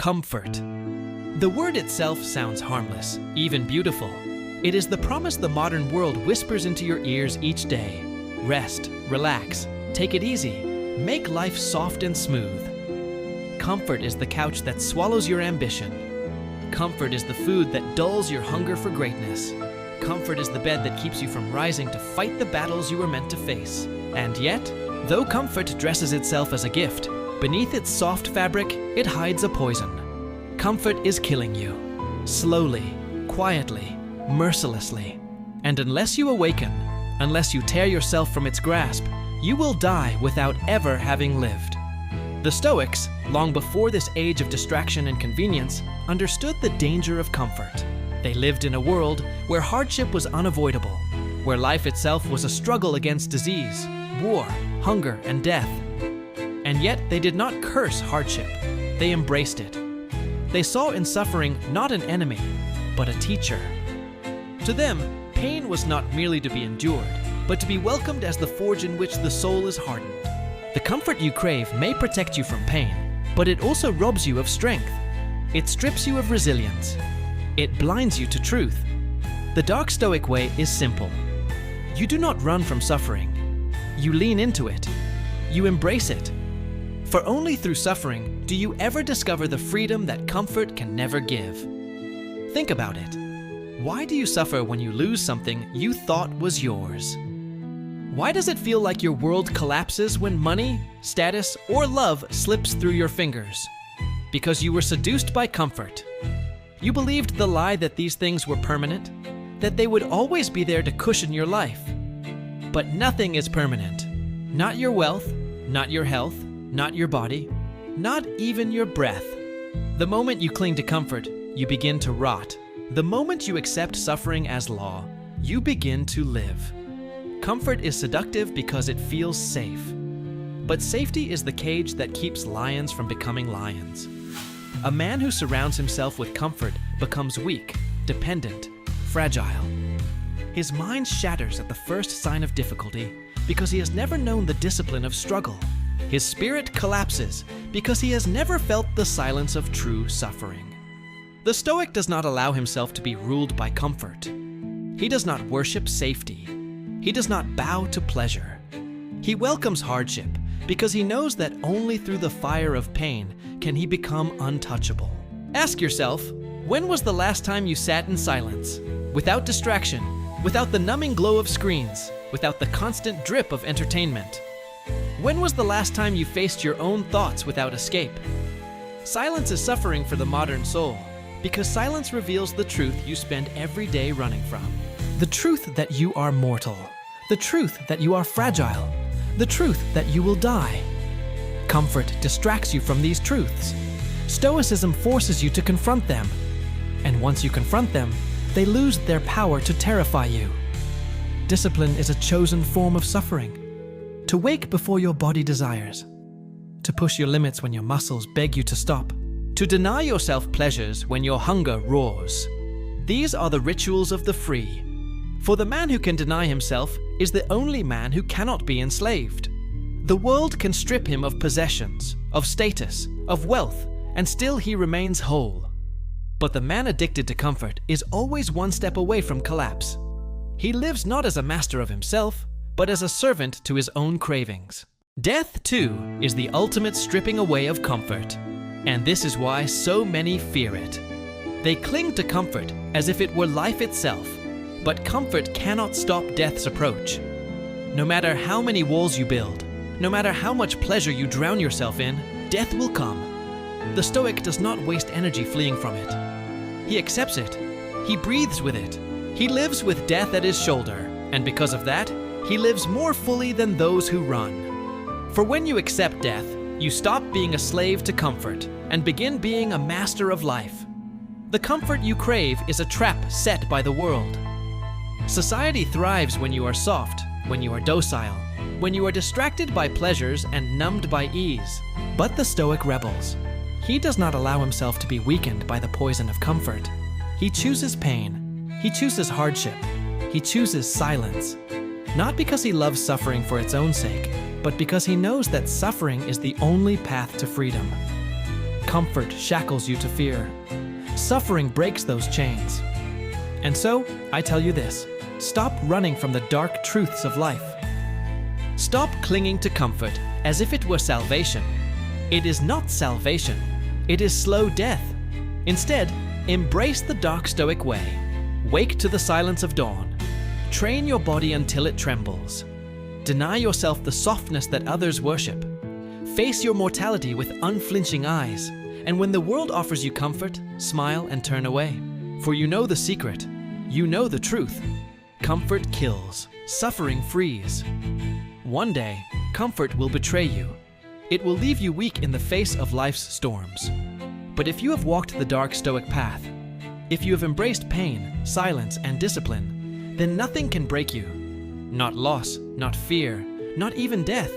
Comfort. The word itself sounds harmless, even beautiful. It is the promise the modern world whispers into your ears each day. Rest, relax, take it easy, make life soft and smooth. Comfort is the couch that swallows your ambition. Comfort is the food that dulls your hunger for greatness. Comfort is the bed that keeps you from rising to fight the battles you were meant to face. And yet, though comfort dresses itself as a gift, beneath its soft fabric, it hides a poison. Comfort is killing you. Slowly, quietly, mercilessly. And unless you awaken, unless you tear yourself from its grasp, you will die without ever having lived. The Stoics, long before this age of distraction and convenience, understood the danger of comfort. They lived in a world where hardship was unavoidable, where life itself was a struggle against disease, war, hunger, and death. And yet they did not curse hardship. They embraced it. They saw in suffering not an enemy, but a teacher. To them, pain was not merely to be endured, but to be welcomed as the forge in which the soul is hardened. The comfort you crave may protect you from pain, but it also robs you of strength. It strips you of resilience. It blinds you to truth. The Dark Stoic way is simple. You do not run from suffering. You lean into it. You embrace it. For only through suffering do you ever discover the freedom that comfort can never give. Think about it. Why do you suffer when you lose something you thought was yours? Why does it feel like your world collapses when money, status, or love slips through your fingers? Because you were seduced by comfort. You believed the lie that these things were permanent, that they would always be there to cushion your life. But nothing is permanent. Not your wealth, not your health, not your body, not even your breath. The moment you cling to comfort, you begin to rot. The moment you accept suffering as law, you begin to live. Comfort is seductive because it feels safe. But safety is the cage that keeps lions from becoming lions. A man who surrounds himself with comfort becomes weak, dependent, fragile. His mind shatters at the first sign of difficulty because he has never known the discipline of struggle. His spirit collapses because he has never felt the silence of true suffering. The Stoic does not allow himself to be ruled by comfort. He does not worship safety. He does not bow to pleasure. He welcomes hardship because he knows that only through the fire of pain can he become untouchable. Ask yourself, when was the last time you sat in silence, without distraction, without the numbing glow of screens, without the constant drip of entertainment? When was the last time you faced your own thoughts without escape? Silence is suffering for the modern soul, because silence reveals the truth you spend every day running from. The truth that you are mortal. The truth that you are fragile. The truth that you will die. Comfort distracts you from these truths. Stoicism forces you to confront them. And once you confront them, they lose their power to terrify you. Discipline is a chosen form of suffering. To wake before your body desires. To push your limits when your muscles beg you to stop. To deny yourself pleasures when your hunger roars. These are the rituals of the free. For the man who can deny himself is the only man who cannot be enslaved. The world can strip him of possessions, of status, of wealth, and still he remains whole. But the man addicted to comfort is always one step away from collapse. He lives not as a master of himself, but as a servant to his own cravings. Death, too, is the ultimate stripping away of comfort. And this is why so many fear it. They cling to comfort as if it were life itself. But comfort cannot stop death's approach. No matter how many walls you build, no matter how much pleasure you drown yourself in, death will come. The Stoic does not waste energy fleeing from it. He accepts it. He breathes with it. He lives with death at his shoulder, and because of that, he lives more fully than those who run. For when you accept death, you stop being a slave to comfort and begin being a master of life. The comfort you crave is a trap set by the world. Society thrives when you are soft, when you are docile, when you are distracted by pleasures and numbed by ease. But the Stoic rebels. He does not allow himself to be weakened by the poison of comfort. He chooses pain. He chooses hardship. He chooses silence. Not because he loves suffering for its own sake, but because he knows that suffering is the only path to freedom. Comfort shackles you to fear. Suffering breaks those chains. And so, I tell you this, stop running from the dark truths of life. Stop clinging to comfort as if it were salvation. It is not salvation. It is slow death. Instead, embrace the Dark Stoic way. Wake to the silence of dawn. Train your body until it trembles. Deny yourself the softness that others worship. Face your mortality with unflinching eyes. And when the world offers you comfort, smile and turn away. For you know the secret. You know the truth. Comfort kills. Suffering frees. One day, comfort will betray you. It will leave you weak in the face of life's storms. But if you have walked the Dark Stoic path, if you have embraced pain, silence, and discipline, then nothing can break you. Not loss, not fear, not even death.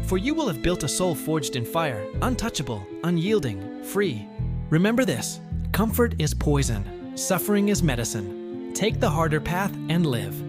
For you will have built a soul forged in fire, untouchable, unyielding, free. Remember this, comfort is poison, suffering is medicine. Take the harder path and live.